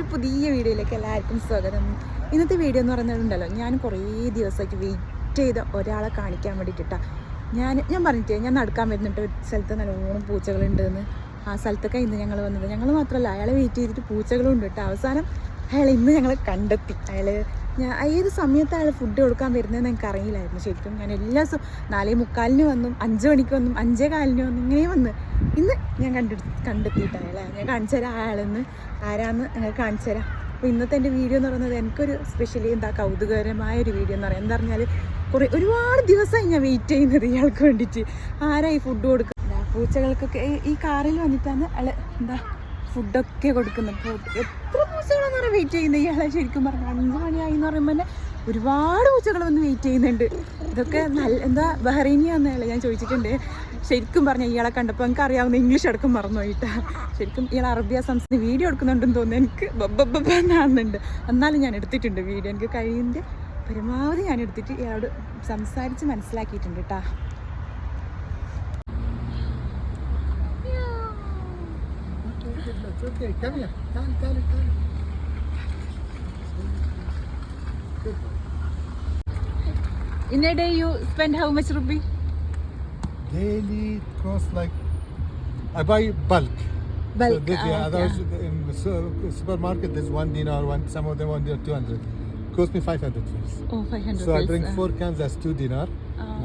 ഒരു പുതിയ വീഡിയോയിലേക്ക് എല്ലാവർക്കും സ്വാഗതം. ഇന്നത്തെ വീഡിയോ എന്ന് പറയുന്നുണ്ടല്ലോ, ഞാൻ കുറേ ദിവസമായിട്ട് വെയിറ്റ് ചെയ്ത ഒരാളെ കാണിക്കാൻ വേണ്ടിയിട്ടാണ് ഞാൻ പറഞ്ഞിട്ടേ, ഞാൻ നടക്കാൻ വരുന്നുണ്ട് ഒരു സ്ഥലത്ത് നല്ലോണം പൂച്ചകളുണ്ടെന്ന്. ആ സ്ഥലത്തൊക്കെ ഇന്ന് ഞങ്ങൾ വന്നത്. ഞങ്ങൾ മാത്രമല്ല, അയാളെ വെയിറ്റ് ചെയ്തിട്ട് പൂച്ചകളും ഉണ്ട് കേട്ടോ. അവസാനം അയാൾ ഇന്ന് ഞങ്ങൾ കണ്ടെത്തി. ഞാൻ ഏത് സമയത്ത് അയാൾ ഫുഡ് കൊടുക്കാൻ വരുന്നതെന്ന് എനിക്ക് അറിയില്ലായിരുന്നു ശരിക്കും. ഞാൻ എല്ലാ ദിവസവും 4:45 വന്നും 5 മണിക്ക് വന്നും 5:15 വന്നും ഇങ്ങനെ വന്ന് ഇന്ന് ഞാൻ കണ്ടെത്തിയിട്ട് അയാളെ ഞാൻ കാണിച്ചു തരാം. അയാളെന്ന് ആരാന്ന് ഞങ്ങൾ കാണിച്ചു തരാം. അപ്പോൾ ഇന്നത്തെ എൻ്റെ വീഡിയോ എന്ന് പറയുന്നത് എനിക്കൊരു സ്പെഷ്യലി കൗതുകകരമായ ഒരു വീഡിയോ എന്ന് പറയാം. എന്താ പറഞ്ഞാൽ ഒരുപാട് ദിവസമായി ഞാൻ വെയിറ്റ് ചെയ്യുന്നത് ഇയാൾക്ക് വേണ്ടിയിട്ട്. ആരായി ഫുഡ് കൊടുക്കുക? പൂച്ചകൾക്കൊക്കെ ഈ കാറിൽ വന്നിട്ടാണ് അയാൾ ഫുഡൊക്കെ കൊടുക്കുന്നത്. എത്ര പൂച്ചകളെന്ന് പറഞ്ഞാൽ വെയിറ്റ് ചെയ്യുന്നത് ഇയാളെ. ശരിക്കും പറഞ്ഞാൽ 5 മണിയായി എന്ന് പറയുമ്പോൾ തന്നെ ഒരുപാട് പൂച്ചകൾ വന്ന് വെയിറ്റ് ചെയ്യുന്നുണ്ട്. ഇതൊക്കെ ബഹ്റൈനിയാന്ന് അയാളെ ഞാൻ ചോദിച്ചിട്ടുണ്ട്. ശരിക്കും പറഞ്ഞാൽ ഇയാളെ കണ്ടപ്പോൾ എനിക്ക് അറിയാവുന്ന ഇംഗ്ലീഷ് അടക്കം മറന്നുപോയിട്ടാ. ശരിക്കും ഇയാൾ അറബിയ സംസ്ഥാനം വീഡിയോ എടുക്കുന്നുണ്ടെന്ന് തോന്നുന്നു. എനിക്ക് ബബ്ബബ്ബാന്നുണ്ട്. എന്നാലും ഞാൻ എടുത്തിട്ടുണ്ട് വീഡിയോ. എനിക്ക് കഴിയുന്നത് പരമാവധി ഞാൻ എടുത്തിട്ട് ഇയാളോട് സംസാരിച്ച് മനസ്സിലാക്കിയിട്ടുണ്ട് കേട്ടോ. Okay, come here. Come. Good boy. In a day you spend how much rupee? Daily it costs like I buy bulk. Bulk. So this, otherwise in supermarket there's 1 dinar, some of them 1 dinar 200. Cost me 500 fils. Oh, 500. So I bring 4 cans. That's 2 dinar.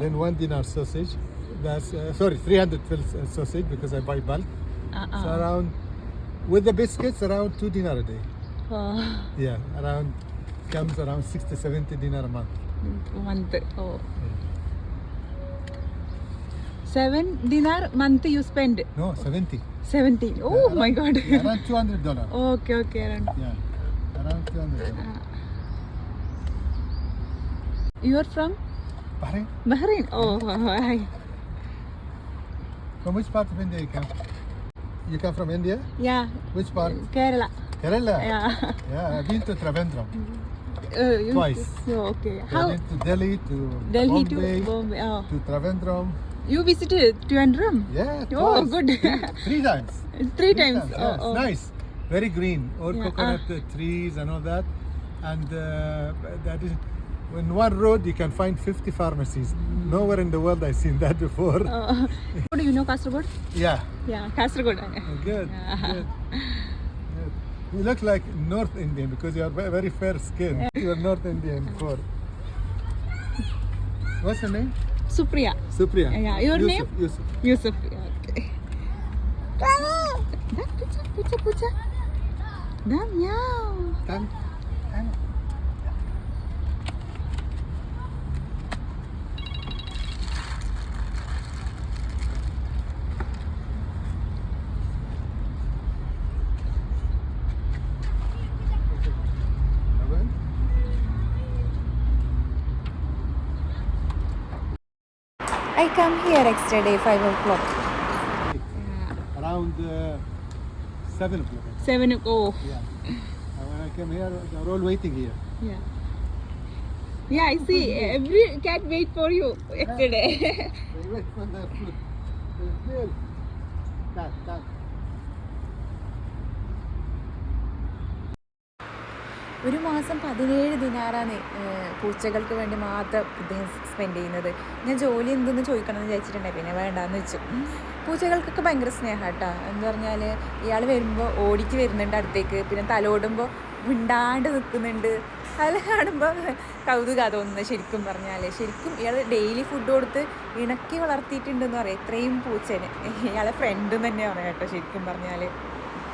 Then 1 dinar sausage. That's 300 fils sausage because I buy bulk. So around. With the biscuits, around 2 dinar a day. Yeah, comes around 60-70 dinar a month. Month. Oh. Yeah. 7 dinar month you spend? No, 70. 70. Oh yeah, my God. Yeah, around $200. Okay. Around. Yeah, around $200. You are from? Bahrain. Bahrain. Oh, hi. From which part of India you come? You come from India? Yeah. Which part? Kerala. Kerala? Yeah. Yeah, I've been to Trivandrum. Twice. Oh, okay. How? I've been to Delhi, to Bombay. Oh. To Trivandrum. You visited Trivandrum? Yeah, twice. Oh, good. Three times. Three times. Yeah, it's nice. Very green. All coconut trees and all that. And that is... In one road you can find 50 pharmacies. Nowhere in the world I've seen that before. Do you know Kasaragod? Yeah. Yeah, Kasaragod. Good. You look like North Indian because you are very fair skin. You are North Indian before. What's your name? Supriya. Yeah. Your Yusuf, name? Yusuf. Okay. Pucha. Meow. Come. I come here extra day 5 o'clock. Around 7 o'clock. 7 o'clock. Yeah. When I came here, they were all waiting here. Yeah, I see. Every cat wait for you yesterday. They wait for their food. There's milk. Cat. ഒരു മാസം 17 ദിനാറാണ് പൂച്ചകൾക്ക് വേണ്ടി മാത്രം ഇദ്ദേഹം spend ചെയ്യുന്നത്. ഞാൻ ജോലി എന്തെന്ന് ചോദിക്കണമെന്ന് വിചാരിച്ചിട്ടുണ്ടായി, പിന്നെ വേണ്ടാന്ന് വെച്ചു. പൂച്ചകൾക്കൊക്കെ ഭയങ്കര സ്നേഹം കേട്ടോ. എന്ന് പറഞ്ഞാൽ ഇയാൾ വരുമ്പോൾ ഓടിക്ക് വരുന്നുണ്ട് അടുത്തേക്ക്, പിന്നെ തലോടുമ്പോൾ മിണ്ടാണ്ട് നിൽക്കുന്നുണ്ട്. അത് കാണുമ്പോൾ കൗതുകം തോന്നുന്നത്. ശരിക്കും പറഞ്ഞാൽ ശരിക്കും ഇയാൾ ഡെയിലി ഫുഡ് കൊടുത്ത് ഇണക്കി വളർത്തിയിട്ടുണ്ടെന്ന് പറയാം ഇത്രയും പൂച്ചേനെ. ഇയാളെ ഫ്രണ്ട് തന്നെ പറയാം കേട്ടോ. ശരിക്കും പറഞ്ഞാൽ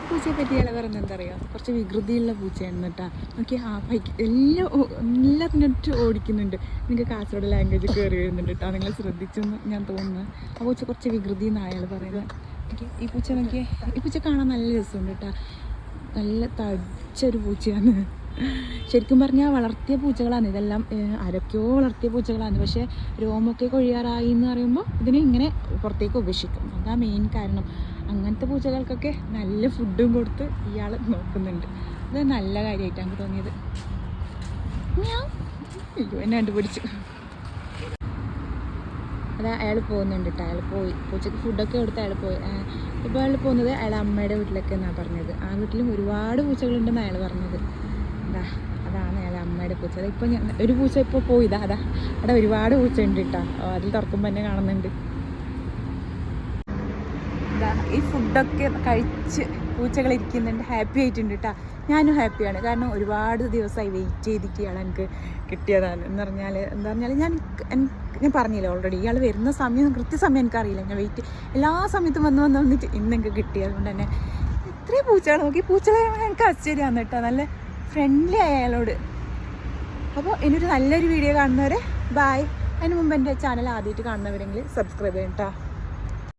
പൂച്ചയെ പറ്റി ഇയാളെ പറയുന്നത് എന്താ പറയുക, കുറച്ച് വികൃതിയുള്ള പൂച്ചയാണ് കേട്ടോ. നോക്കി ബൈക്ക് എല്ലാത്തിനും ഓടിക്കുന്നുണ്ട്. നിങ്ങൾക്ക് കാസർഗോഡ് ലാംഗ്വേജ് കയറി വരുന്നുണ്ട് കേട്ടോ. നിങ്ങൾ ശ്രദ്ധിച്ചെന്ന് ഞാൻ തോന്നുന്നു. ആ പൂച്ച കുറച്ച് വികൃതി എന്നാണ് അയാൾ പറയുന്നത്. ഓക്കെ, ഈ പൂച്ച നോക്കിയേ, ഈ പൂച്ച കാണാൻ നല്ല രസമുണ്ട് കേട്ടോ. നല്ല തടിച്ചൊരു പൂച്ചയാണ്. ശരിക്കും പറഞ്ഞാൽ വളർത്തിയ പൂച്ചകളാണ് ഇതെല്ലാം. ആരൊക്കെയോ വളർത്തിയ പൂച്ചകളാണ്. പക്ഷേ രോമൊക്കെ കൊഴിയാറായി എന്ന് പറയുമ്പോൾ ഇതിനെ ഇങ്ങനെ പുറത്തേക്ക് ഉപേക്ഷിക്കും. അതാ മെയിൻ കാരണം. അങ്ങനത്തെ പൂച്ചകൾക്കൊക്കെ നല്ല ഫുഡും കൊടുത്ത് ഇയാൾ നോക്കുന്നുണ്ട്. അത് നല്ല കാര്യമായിട്ടാണ് എനിക്ക് തോന്നിയത്. അയ്യോ, എന്നെ കണ്ടുപിടിച്ചു. അതാ അയാൾ പോകുന്നുണ്ട് കേട്ടോ. അയാൾ പോയി, പൂച്ചയ്ക്ക് ഫുഡൊക്കെ കൊടുത്ത് അയാൾ പോയി. ഇപ്പോൾ അയാൾ പോകുന്നത് അയാൾ അമ്മയുടെ വീട്ടിലൊക്കെ എന്നാണ് പറഞ്ഞത്. ആ വീട്ടിലും ഒരുപാട് പൂച്ചകളുണ്ടെന്ന് അയാൾ പറഞ്ഞത്. അതാണ് അയാൾ അമ്മയുടെ പൂച്ച. അതിപ്പോൾ ഒരു പൂച്ച ഇപ്പോൾ പോയിതാ. അവിടെ ഒരുപാട് പൂച്ച ഉണ്ട് കേട്ടോ. അതിൽ തുറക്കുമ്പോൾ തന്നെ കാണുന്നുണ്ട്. ഈ ഫുഡൊക്കെ കഴിച്ച് പൂച്ചകൾ ഇരിക്കുന്നുണ്ട്, ഹാപ്പി ആയിട്ടുണ്ട് കേട്ടോ. ഞാനും ഹാപ്പിയാണ്, കാരണം ഒരുപാട് ദിവസമായി വെയിറ്റ് ചെയ്തിട്ടാണ് എനിക്ക് കിട്ടിയതാണ്. എന്താ പറഞ്ഞാൽ ഞാൻ പറഞ്ഞില്ല ഓൾറെഡി, ഇയാൾ വരുന്ന സമയം കൃത്യസമയം എനിക്കറിയില്ല. ഞാൻ എല്ലാ സമയത്തും വന്നിട്ട് ഇന്ന് എനിക്ക് കിട്ടിയത്. അതുകൊണ്ട് തന്നെ ഇത്രയും പൂച്ചകൾ നോക്കി, പൂച്ചകളെ എനിക്ക് ആശ്ചര്യമാണ് കേട്ടോ. നല്ല ഫ്രണ്ട്ലി ആയ അയാളോട്. അപ്പോൾ ഇനിയൊരു നല്ലൊരു വീഡിയോ കാണുന്നവരെ ബായ്. അതിന് മുമ്പ് എൻ്റെ ചാനൽ ആദ്യമായിട്ട് കാണുന്നവരെങ്കിൽ സബ്സ്ക്രൈബ് ചെയ്യണം കേട്ടോ.